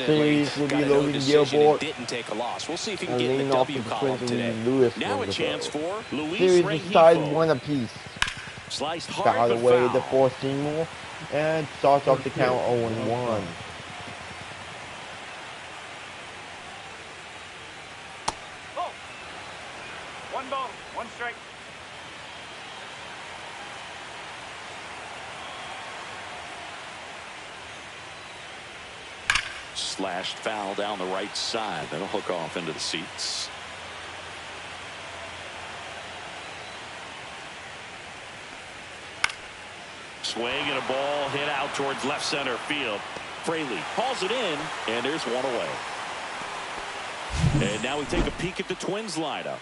series will be loading the board. Didn't take a loss. We'll see if he can get in the W column today. Now a chance for Luis Series decided Rengifo. one apiece. Sliced hard, Foul but away foul. the fourth single and starts off the count 0-1. Oh. One ball, one strike. Slashed foul down the right side. That'll hook off into the seats. Swing and a ball hit out towards left center field. Fraley hauls it in, and there's one away. And now we take a peek at the Twins lineup.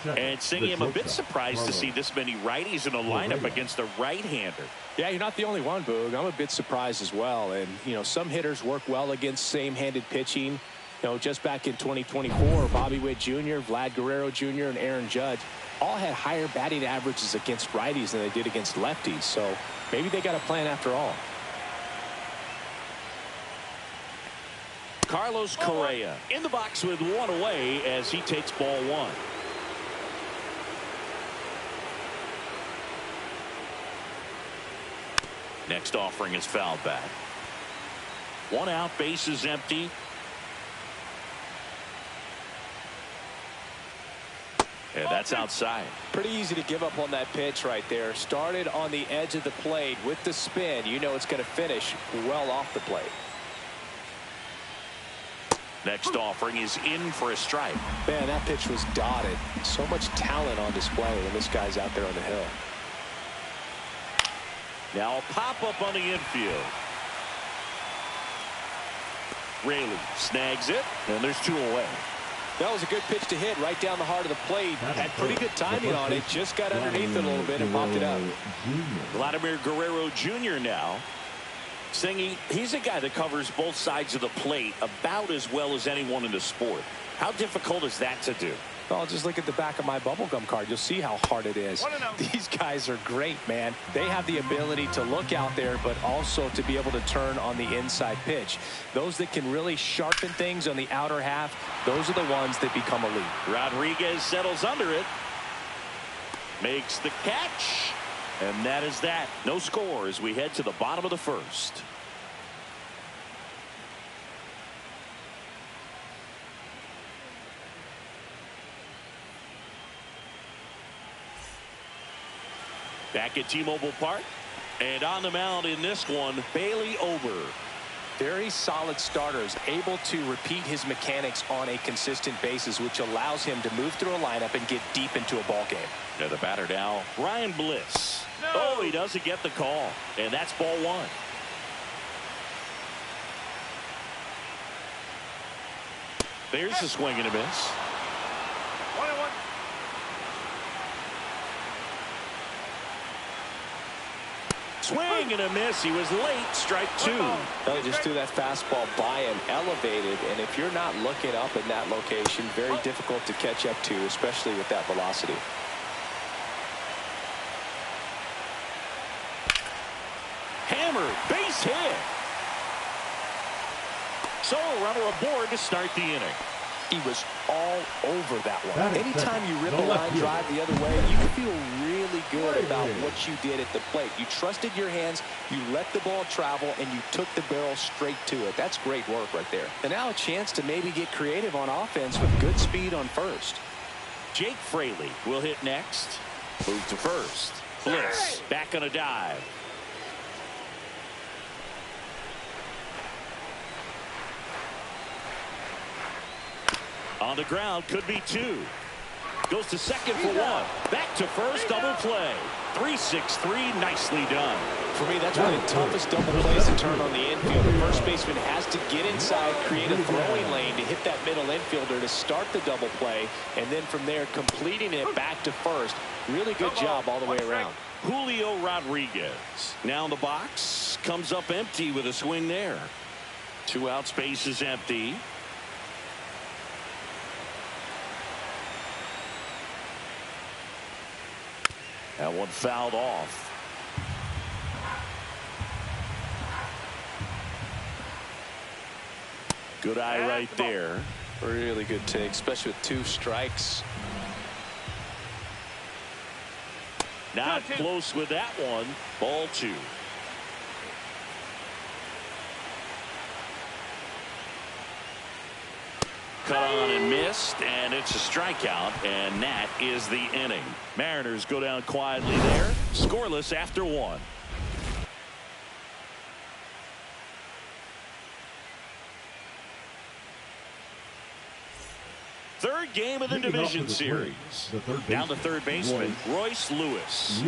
And Singy, I'm a bit surprised to see this many righties in the lineup against a right-hander. Yeah, you're not the only one, Boog. I'm a bit surprised as well. And, you know, some hitters work well against same-handed pitching. You know, just back in 2024, Bobby Witt Jr., Vlad Guerrero Jr., and Aaron Judge all had higher batting averages against righties than they did against lefties. So maybe they got a plan after all. Carlos Correa in the box with one away as he takes ball one. Next offering is fouled back. One out, base is empty. And that's outside. Pretty easy to give up on that pitch right there. Started on the edge of the plate with the spin. You know it's going to finish well off the plate. Next offering is in for a strike. Man, that pitch was dotted. So much talent on display when this guy's out there on the hill. Now a pop-up on the infield. Raley snags it, and there's two away. That was a good pitch to hit right down the heart of the plate. Had pretty good timing on it. Just got underneath it a little bit and popped it up. Vladimir Guerrero Jr. now. Singy, he's a guy that covers both sides of the plate about as well as anyone in the sport. How difficult is that to do? Oh, just look at the back of my bubblegum card. You'll see how hard it is. These guys are great, man. They have the ability to look out there, but also to be able to turn on the inside pitch. Those that can really sharpen things on the outer half, those are the ones that become elite. Rodriguez settles under it. Makes the catch. And that is that. No score as we head to the bottom of the first. Back at T-Mobile Park. And on the mound in this one, Bailey Ober. Very solid starters, able to repeat his mechanics on a consistent basis, which allows him to move through a lineup and get deep into a ball game. Now the batter now, Ryan Bliss. No. Oh, he doesn't get the call. And that's ball one. There's the swing and a miss. 1-1. Swing and a miss. He was late. Strike two. They just threw that fastball by him, elevated, and if you're not looking up in that location, very difficult to catch up to, especially with that velocity. Hammered, base hit. So a runner aboard to start the inning. He was all over that one. Anytime you rip a line drive the other way, you can feel really good about what you did at the plate. You trusted your hands, you let the ball travel, and you took the barrel straight to it. That's great work right there. And now a chance to maybe get creative on offense with good speed on first. Jake Fraley will hit next. Move to first. Bliss back on a dive. On the ground, could be two. Goes to second for one. Back to first, double play. 3-6-3, nicely done. For me, that's one of the toughest double plays to turn on the infield. The first baseman has to get inside, create a throwing lane to hit that middle infielder to start the double play, and then from there, completing it back to first. Really good job all the way around. Julio Rodriguez. Now in the box, comes up empty with a swing there. Two out, space is empty. That one fouled off. Good eye right there. Really good take, especially with 2 strikes. Not close with that one. Ball 2. Cut on and missed, and it's a strikeout, and that is the inning. Mariners go down quietly there, scoreless after 1. Third game of the division series. Down to third baseman, Royce Lewis.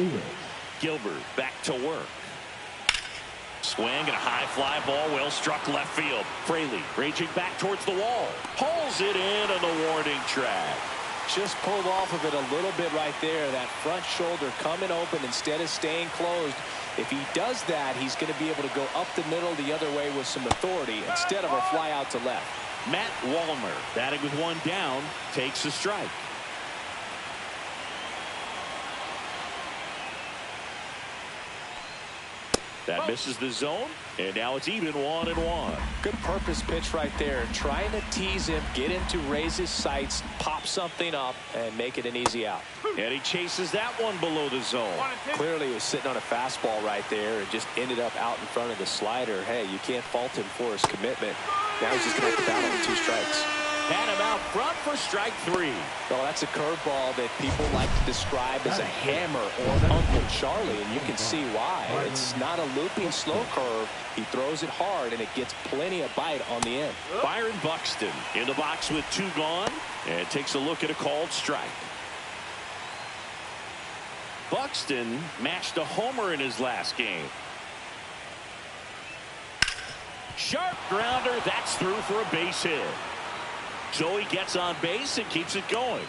Gilbert back to work. Swing and a high fly ball, well struck left field. Fraley raging back towards the wall. Hauls it in on the warning track. Just pulled off of it a little bit right there. That front shoulder coming open instead of staying closed. If he does that, he's going to be able to go up the middle the other way with some authority instead of a fly out to left. Matt Wallmer batting with 1 down, takes a strike. That misses the zone, and now it's even 1-1. Good purpose pitch right there. Trying to tease him, get him to raise his sights, pop something up, and make it an easy out. And he chases that one below the zone. Clearly he was sitting on a fastball right there and just ended up out in front of the slider. Hey, you can't fault him for his commitment. Now he's just going to have to battle with 2 strikes. Had him out front for strike 3. Well, that's a curveball that people like to describe as a hammer or an Uncle Charlie, and you can see why. It's not a looping slow curve. He throws it hard, and it gets plenty of bite on the end. Byron Buxton in the box with 2 gone, and takes a look at a called strike. Buxton matched a homer in his last game. Sharp grounder, that's through for a base hit. So he gets on base and keeps it going.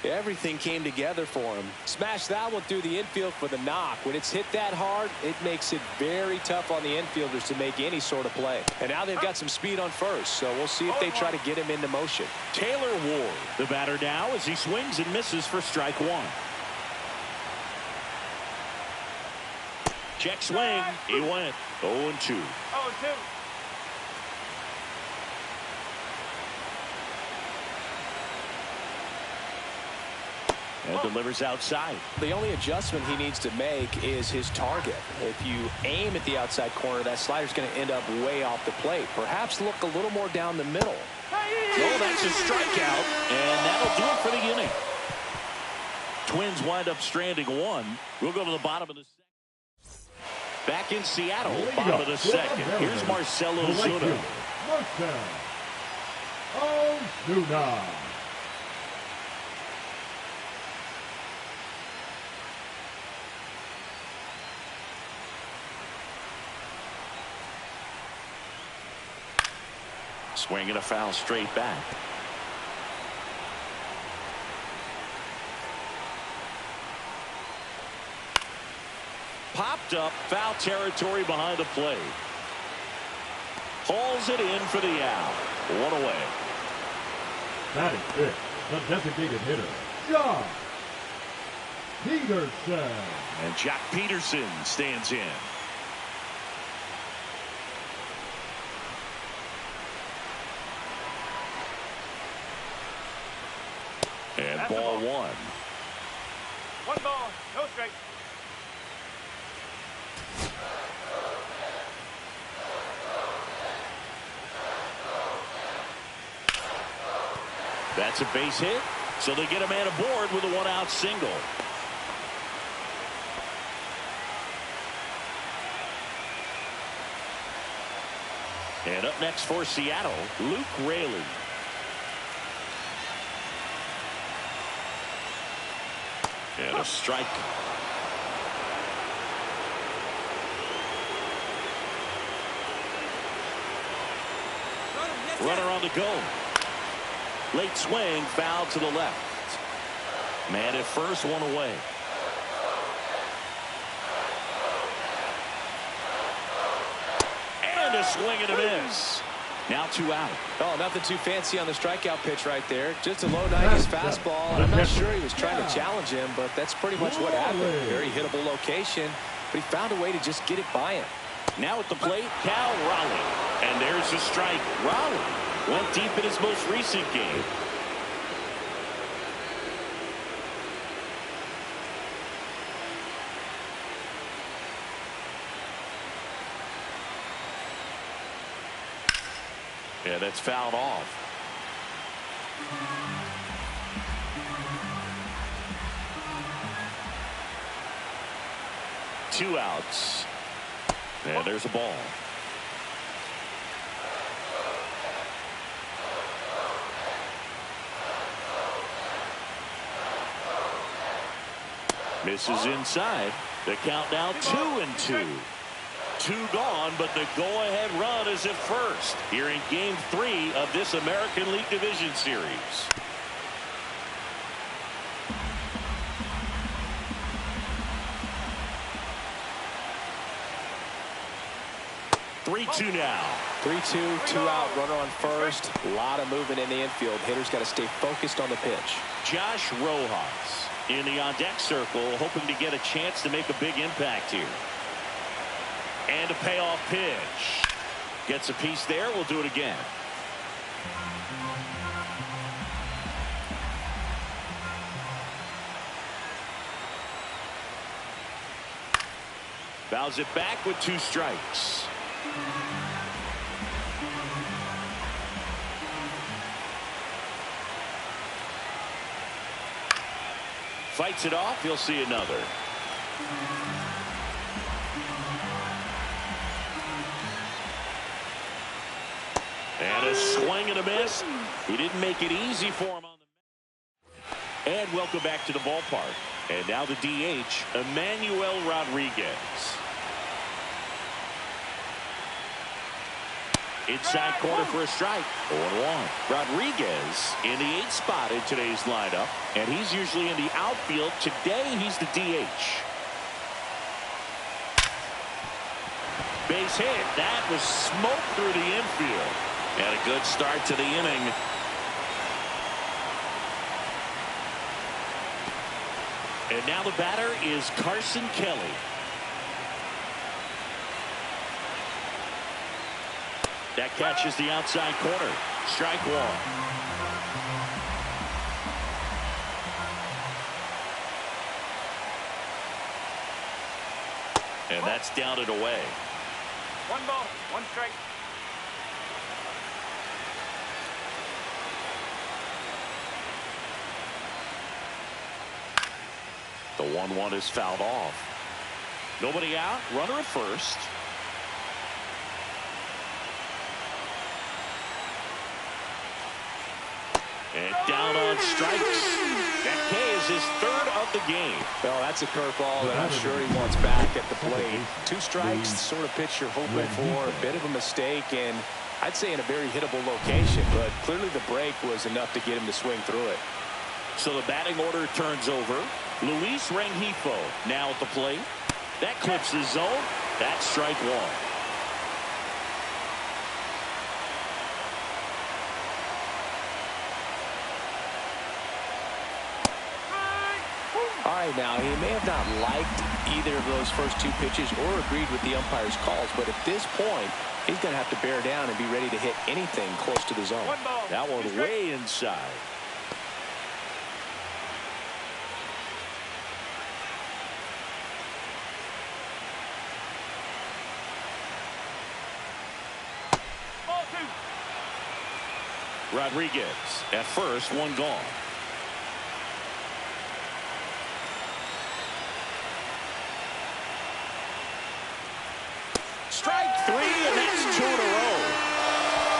Everything came together for him. Smashed that one through the infield for the knock. When it's hit that hard, it makes it very tough on the infielders to make any sort of play. And now they've got some speed on first, so we'll see if they try to get him into motion. Taylor Ward, the batter now, as he swings and misses for strike 1. Check swing. He went 0-2. 0-2. And delivers outside. The only adjustment he needs to make is his target. If you aim at the outside corner, that slider's going to end up way off the plate. Perhaps look a little more down the middle. Oh, that's a strikeout, and that'll do it for the inning. Twins wind up stranding 1. We'll go to the bottom of the second. Back in Seattle, bottom of the second. Here's Marcell Ozuna. Swing and a foul straight back. Popped up, foul territory behind the plate. Hauls it in for the out. 1 away. That is it. The designated hitter, Jock Peterson. And Jock Peterson stands in. And that's ball 1. 1 ball, no strike. That's a base hit, so they get a man aboard with a 1-out single. And up next for Seattle, Luke Raley. And a strike. Runner on the go. Late swing, foul to the left. Man at first, 1 away. And a swing and a miss. Now 2 out. Oh, nothing too fancy on the strikeout pitch right there. Just a low 90s fastball. And I'm not sure he was trying to challenge him, but that's pretty much what happened. Very hittable location, but he found a way to just get it by him. Now at the plate, Cal Raleigh. And there's a strike. Raleigh went deep in his most recent game. Yeah, that's fouled off. Two outs. And there's a ball. Misses inside. The count now 2-2. Two gone, but the go-ahead run is at first here in Game 3 of this American League Division Series. Three-two now. 3-2, 2-out, runner on first. A lot of movement in the infield. Hitters got to stay focused on the pitch. Josh Rojas in the on-deck circle, hoping to get a chance to make a big impact here. And a payoff pitch. Gets a piece there. We'll do it again. Fouls it back with 2 strikes. Fights it off. He'll see another. And a swing and a miss. He didn't make it easy for him on the. And welcome back to the ballpark. And now the DH, Emmanuel Rodriguez. Inside corner for a strike. 0-1. Rodriguez in the 8th spot in today's lineup. And he's usually in the outfield. Today he's the DH. Base hit. That was smoke through the infield. And a good start to the inning. And now the batter is Carson Kelly. That catches the outside corner. Strike 1. And that's down and away. 1 ball, 1 strike. The 1-1 is fouled off. Nobody out. Runner at first. And down on strikes. That K is his 3rd of the game. Well, that's a curveball that I'm sure he wants back at the plate. 2 strikes, the sort of pitch you're hoping for. A bit of a mistake, and I'd say in a very hittable location, but clearly the break was enough to get him to swing through it. So the batting order turns over. Luis Rengifo now at the plate. That clips the zone. That's strike 1. All right, now, he may have not liked either of those first 2 pitches or agreed with the umpire's calls, but at this point, he's going to have to bear down and be ready to hit anything close to the zone. 1 ball. That one way inside. Ball 2. Rodriguez at first, 1 gone. Strike 3, and that's 2 in a row.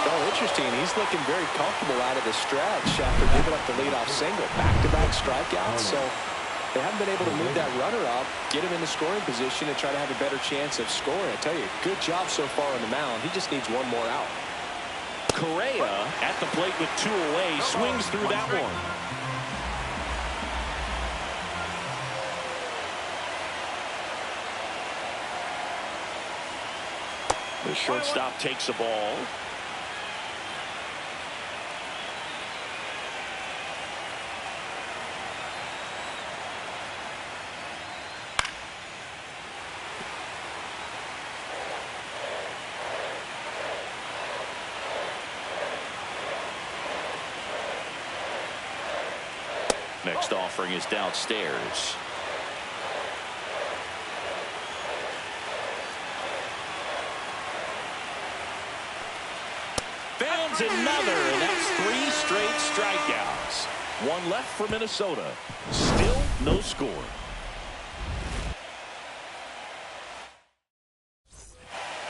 Oh, interesting. He's looking very comfortable out of the stretch after giving up the leadoff single. Back-to-back strikeouts, so they haven't been able to move that runner up, get him in the scoring position, and try to have a better chance of scoring. I tell you, good job so far on the mound. He just needs 1 more out. Correa at the plate with 2 away, swings through that one. The shortstop takes a ball. Next offering is downstairs. Fans another, and that's 3 straight strikeouts. One left for Minnesota. Still no score.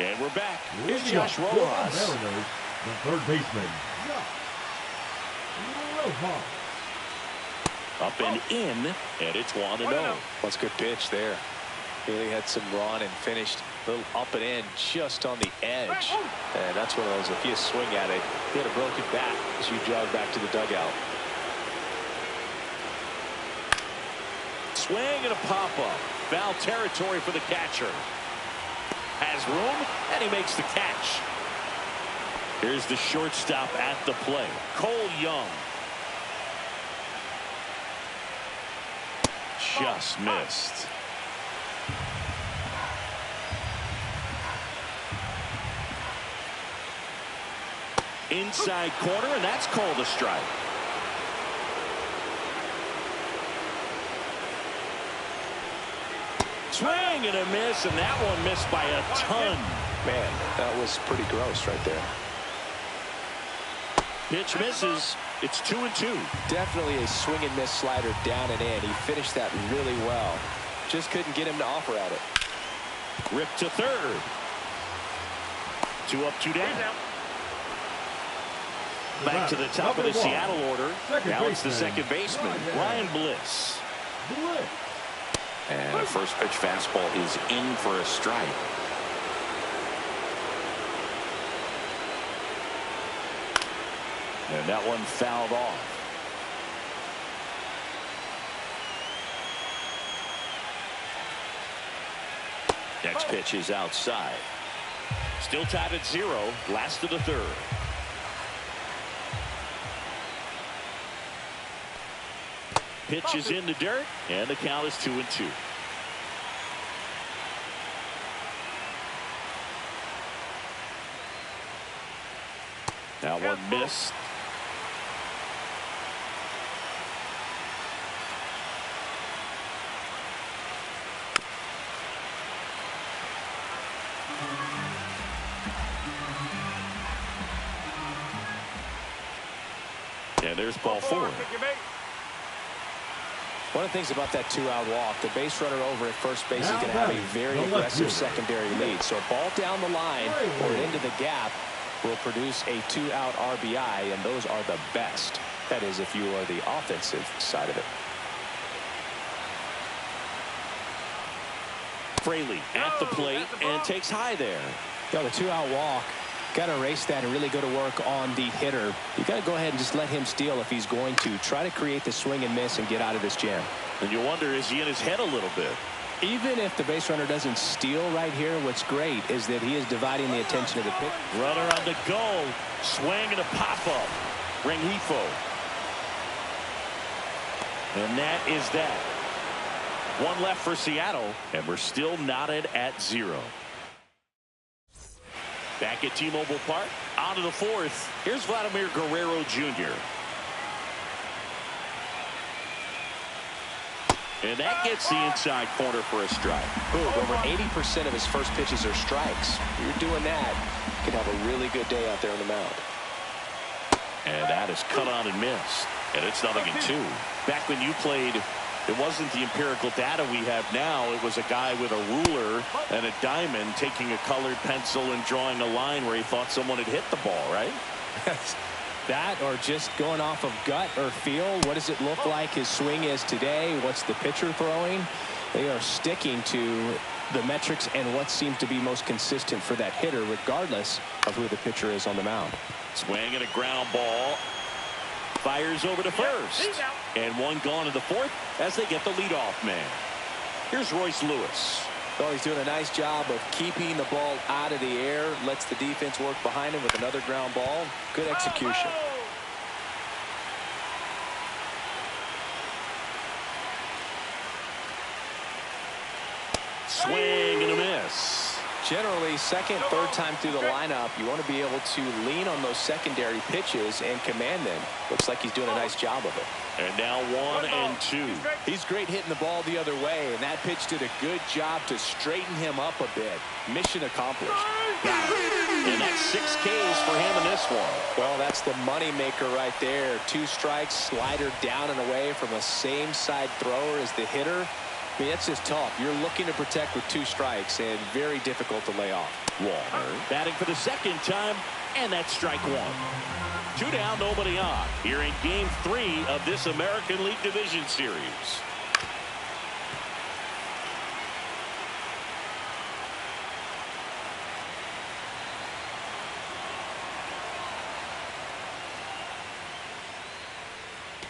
And we're back. Here's Josh Rojas. Mariners, the third baseman. Rojas. Up and in, and it's 1-0. That's a good pitch there. Really had some run and finished a little up and in, just on the edge. And that's one of those, if you swing at it, you had a broken bat as you jog back to the dugout. Swing and a pop-up. Foul territory for the catcher. Has room, and he makes the catch. Here's the shortstop at the plate, Cole Young. Just missed. Inside corner, and that's called a strike. Swing and a miss, and that one missed by a ton. Man, that was pretty gross right there. Pitch misses. It's 2-2. Definitely a swing and miss slider down and in. He finished that really well. Just couldn't get him to offer at it. Ripped to third. 2 up, 2 down. Back to the top of the Seattle order. Now it's the second baseman, Ryan Bliss. And a first pitch fastball is in for a strike. And that one fouled off. Next pitch is outside. Still tied at 0. Last of the third. Pitch is in the dirt, and the count is 2-2. Now one missed. And there's ball 4. One of the things about that 2-out walk, the base runner over at first base is going to have a very aggressive secondary lead. So a ball down the line or into the gap will produce a 2-out RBI, and those are the best. That is, if you are the offensive side of it. Fraley at the plate and takes high there. The 2-out walk, got to erase that and really go to work on the hitter. You got to go ahead and just let him steal if he's going to. Try to create the swing and miss and get out of this jam. And you wonder, is he in his head a little bit? Even if the base runner doesn't steal right here, what's great is that he is dividing the attention of the pitch. Runner on the go. Swing and a pop-up. Rengifo. And that is that. One left for Seattle, and we're still knotted at 0. Back at T-Mobile Park, on to the 4th. Here's Vladimir Guerrero Jr. And that gets the inside corner for a strike. Ooh, over 80% of his first pitches are strikes. You're doing that, you can have a really good day out there on the mound. And that is cut on and missed. And it's 0-2. Back when you played, it wasn't the empirical data we have now. It was a guy with a ruler and a diamond taking a colored pencil and drawing a line where he thought someone had hit the ball, right? That or just going off of gut or feel. What does it look like his swing is today? What's the pitcher throwing? They are sticking to the metrics and what seems to be most consistent for that hitter, regardless of who the pitcher is on the mound. Swing and a ground ball. Fires over to first. And one gone to the 4th as they get the leadoff man. Here's Royce Lewis. Well, he's doing a nice job of keeping the ball out of the air. Lets the defense work behind him with another ground ball. Good execution. Swing and a miss. Generally, second, third time through the lineup, you want to be able to lean on those secondary pitches and command them. Looks like he's doing a nice job of it. And now 1-2. He's great hitting the ball the other way, and that pitch did a good job to straighten him up a bit. Mission accomplished. And that's 6 Ks for him in this one. Well, that's the money maker right there. 2 strikes, slider down and away from a same side thrower as the hitter. I mean, that's just tough. You're looking to protect with 2 strikes and very difficult to lay off. Walner batting for the second time, and that's strike 1. 2 down, nobody on. Here in Game 3 of this American League Division Series.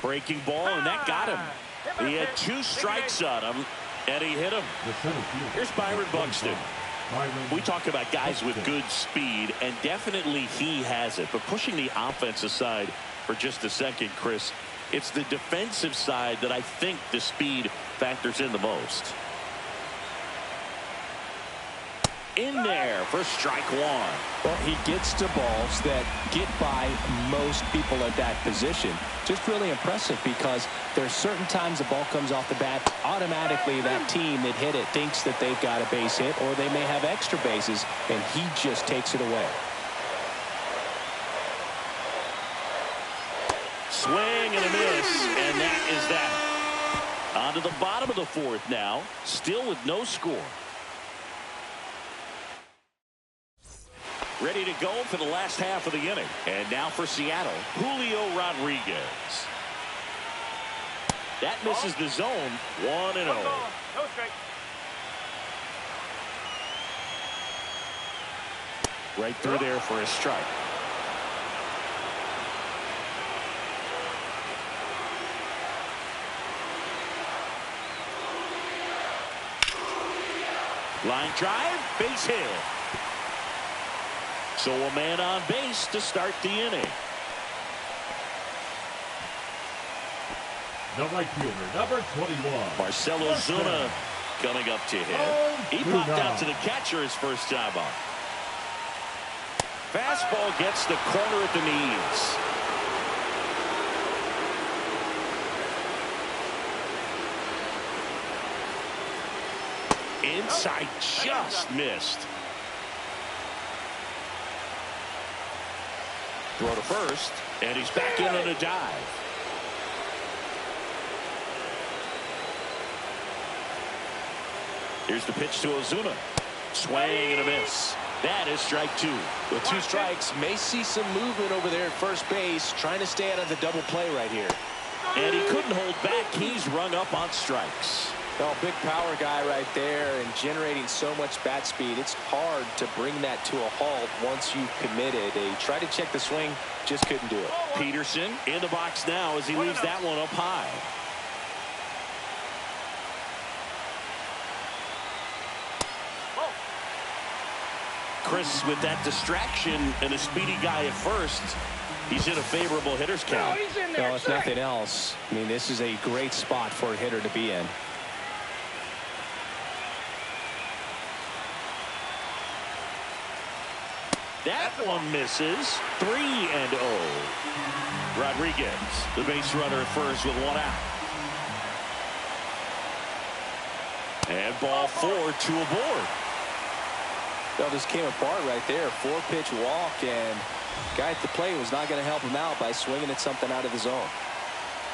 Breaking ball, and that got him. He had 2 strikes on him, and he hit him. Here's Byron Buxton. We talk about guys with good speed, and definitely he has it. But pushing the offense aside for just a second, Chris, it's the defensive side that I think the speed factors in the most. In there for strike 1. Well, he gets to balls that get by most people at that position. Just really impressive because there's certain times the ball comes off the bat, automatically that team that hit it thinks that they've got a base hit or they may have extra bases, and he just takes it away. Swing and a miss, and that is that. On to the bottom of the 4th now, still with no score. Ready to go for the last half of the inning. And now for Seattle, Julio Rodriguez. That misses the zone. 1-0. No strike. Right through there for a strike. Line drive, base hit. So a man on base to start the inning. The right fielder, number 21. Marcell Ozuna coming up to hit. He popped out to the catcher his first time up. Fastball gets the corner at the knees. Inside, just missed. Throw to first, and he's back in on a dive. Here's the pitch to Ozuna. Swing and a miss. That is strike 2. With 2 strikes, may see some movement over there at first base, trying to stay out of the double play right here. And he couldn't hold back. He's rung up on strikes. Well, big power guy right there and generating so much bat speed. It's hard to bring that to a halt once you've committed. He tried to check the swing, just couldn't do it. Peterson in the box now as he leaves that one up high. Chris, with that distraction and a speedy guy at first, he's in a favorable hitter's count. No, if nothing else, I mean, this is a great spot for a hitter to be in. That one misses. 3-0. Rodriguez, the base runner at first with 1 out. And ball 4, 2 aboard. Well, this came apart right there. 4-pitch walk, and guy at the plate was not going to help him out by swinging at something out of the zone.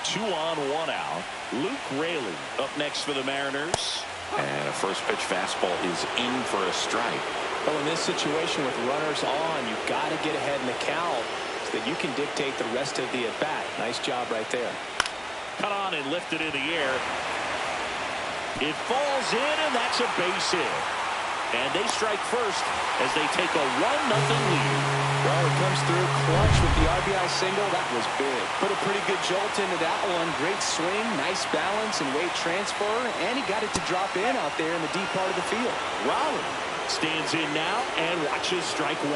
2 on, 1 out. Luke Raley up next for the Mariners. And a first pitch fastball is in for a strike. Well, in this situation with runners on, you've got to get ahead in the count so that you can dictate the rest of the at-bat. Nice job right there. Cut on and lifted in the air. It falls in, and that's a base hit. And they strike first as they take a 1-0 lead. Well, it comes through clutch with the RBI single. That was big. Put a pretty good jolt into that one. Great swing, nice balance and weight transfer, and he got it to drop in out there in the deep part of the field. Raleigh stands in now and watches strike 1.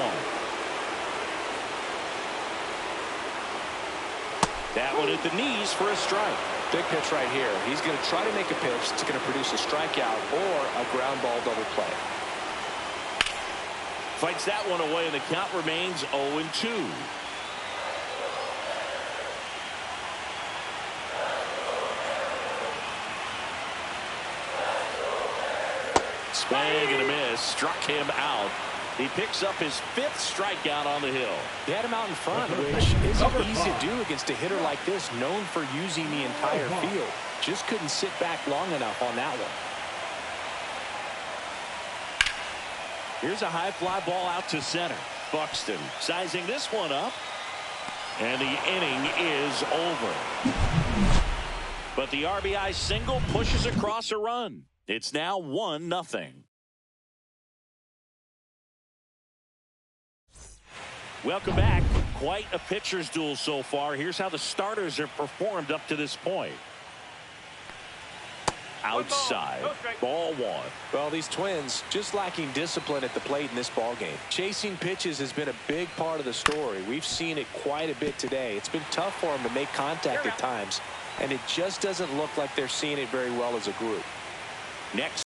That one at the knees for a strike. Big pitch right here. He's going to try to make a pitch that's going to produce a strikeout or a ground ball double play. Fights that one away, and the count remains 0-2. Swing and a miss. Struck him out. He picks up his 5th strikeout on the hill. He had him out in front, which isn't easy to do against a hitter like this, known for using the entire field. Just couldn't sit back long enough on that one. Here's a high fly ball out to center. Buxton sizing this one up. And the inning is over. But the RBI single pushes across a run. It's now 1-0. Welcome back. Quite a pitcher's duel so far. Here's how the starters have performed up to this point. Outside. Ball 1. Well, these Twins just lacking discipline at the plate in this ball game. Chasing pitches has been a big part of the story. We've seen it quite a bit today. It's been tough for them to make contact at times, and it just doesn't look like they're seeing it very well as a group. Next.